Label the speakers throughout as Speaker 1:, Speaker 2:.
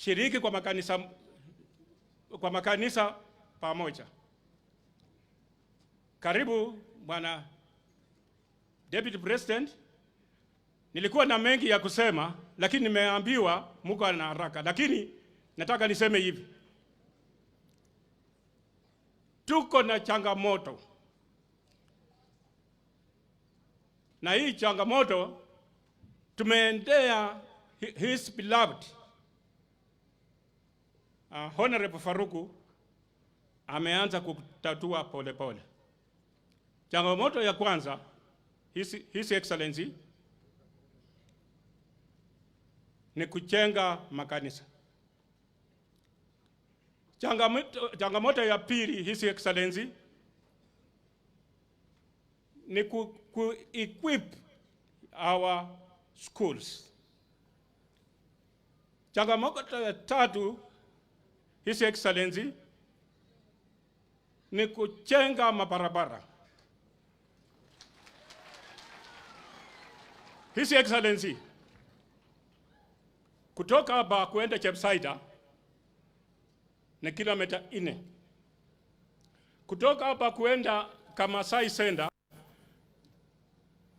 Speaker 1: shiriki kwa makanisa pamoja. Karibu Bwana Deputy President. Nilikuwa na mengi ya kusema, lakini nimeambiwa mko na haraka, lakini nataka niseme hivi. Tuko na changamoto. Na hii changamoto tumeendea his beloved Honorable Faruku ameanza kutatua pole pole. Changamoto ya kwanza, His Excellency, ni kujenga makanisa. Changamoto ya pili, His Excellency, ni equip our schools. Changamoto ya tatu, His Excellency, ni kujenga mabarabara. His Excellency, kutoka hapa kuenda Chepsaita ni kilomita 4. Kutoka hapa kuenda Kamasai Center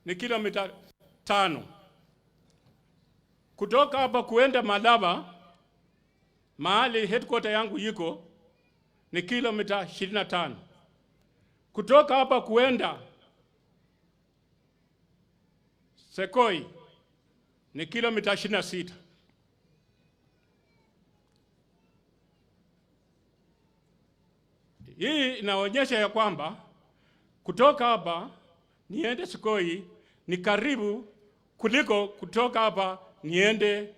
Speaker 1: ni kilomita 5. Kutoka hapa kuenda Malaba, mahali headquarter yangu yiko, ni kilomita 25. Kutoka hapa kuenda Sekoi ni kilomita 26. Hii inaonyesha ya kwamba kutoka hapa niende Sekoi ni karibu kuliko kutoka hapa niende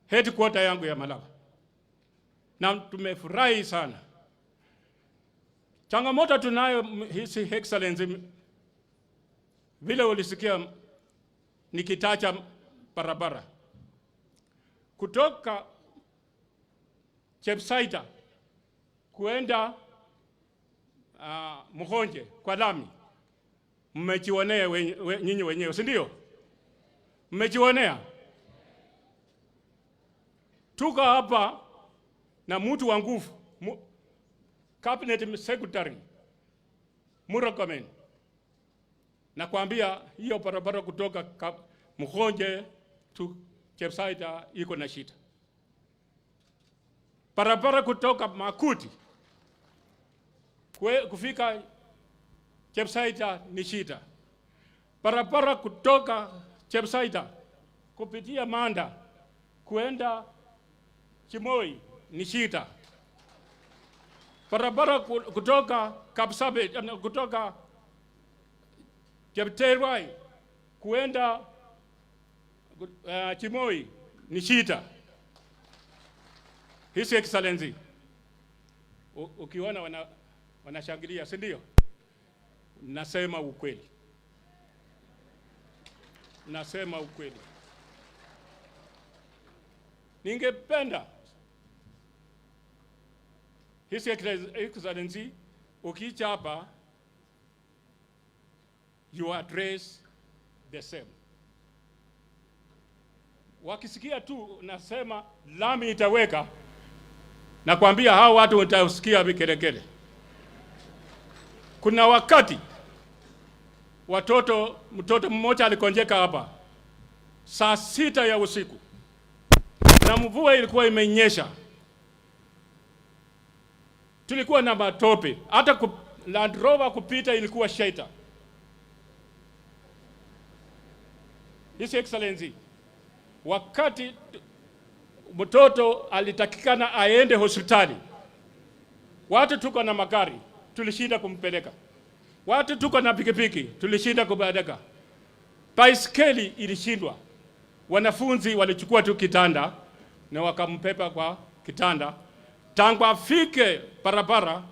Speaker 1: headquarter yangu ya Malaba. Na tumefurahi sana. Changamoto tunayo, His Excellency, vile ulisikia nikitaja barabara. Kutoka Chepsaita kuenda Muhonje kwa lami, mmejionea nyinyi wenyewe, si ndio? Mmejionea. Tuko hapa na mtu wa nguvu, Cabinet Secretary Murakomen, na kuambia hiyo barabara kutoka Muhonje to Chepsaita iko na shida. Barabara kutoka Makuti kufika Chepsaita ni shida. Barabara kutoka Chepsaita kupitia Manda kuenda Chimoi ni shida. Barabara kutoka Kapsabet, kutoka Chepterwai kuenda Chimoi ni shida. His Excellency, ukiona wanashangilia, si ndio? Nasema ukweli. Nasema ukweli. Ningependa His Excellency, ukicha hapa, you address the same. Wakisikia tu nasema lami itaweka, na kuambia hao watu watasikia vikelekele. Kuna wakati mtoto mmoja alikonjeka hapa saa 6 ya usiku, na mvua ilikuwa imenyesha. Tulikuwa na matope, hata Land Rover kupita ilikuwa shaita. His Excellency, wakati mtoto alitakikana aende hospitali, watu tuko na magari tulishinda kumpeleka, watu tuko na pikipiki tulishinda kubadaka, baiskeli ilishindwa. Wanafunzi walichukua tu kitanda na wakampepa kwa kitanda. Tangu afike barabara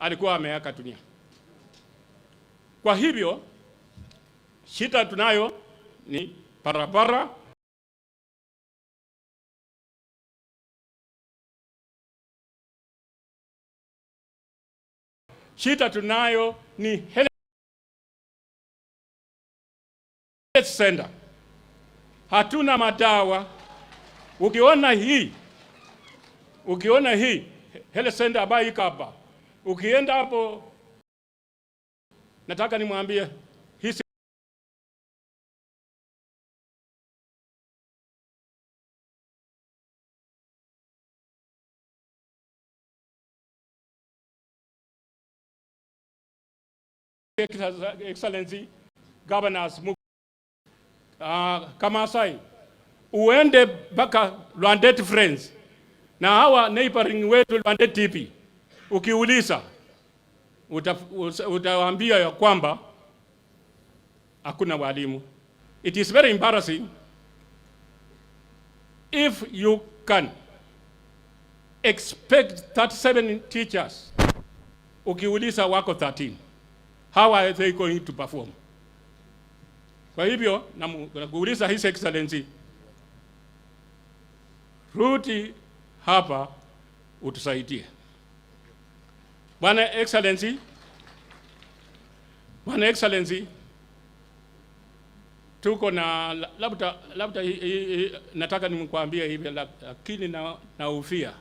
Speaker 1: alikuwa ameaka dunia. Kwa hivyo shida tunayo ni barabara. Shida tunayo ni health center. Hatuna madawa. Ukiona hii Ukiona hii health center ambayo iko hapa, ukienda hapo, nataka nimwambie hii Excellency Governors Kamasai, uende baka Lwandet Friends na hawa neighboring wetu Lwandet DP, ukiuliza utawaambia ya kwamba hakuna walimu. It is very embarrassing if you can expect 37 teachers, ukiuliza wako 13. How are they going to perform? Kwa hivyo nakuuliza His Excellency, rudi hapa utusaidie. Bwana Excellency, tuko na labda nataka nimkwambie hivi, lakini na ufia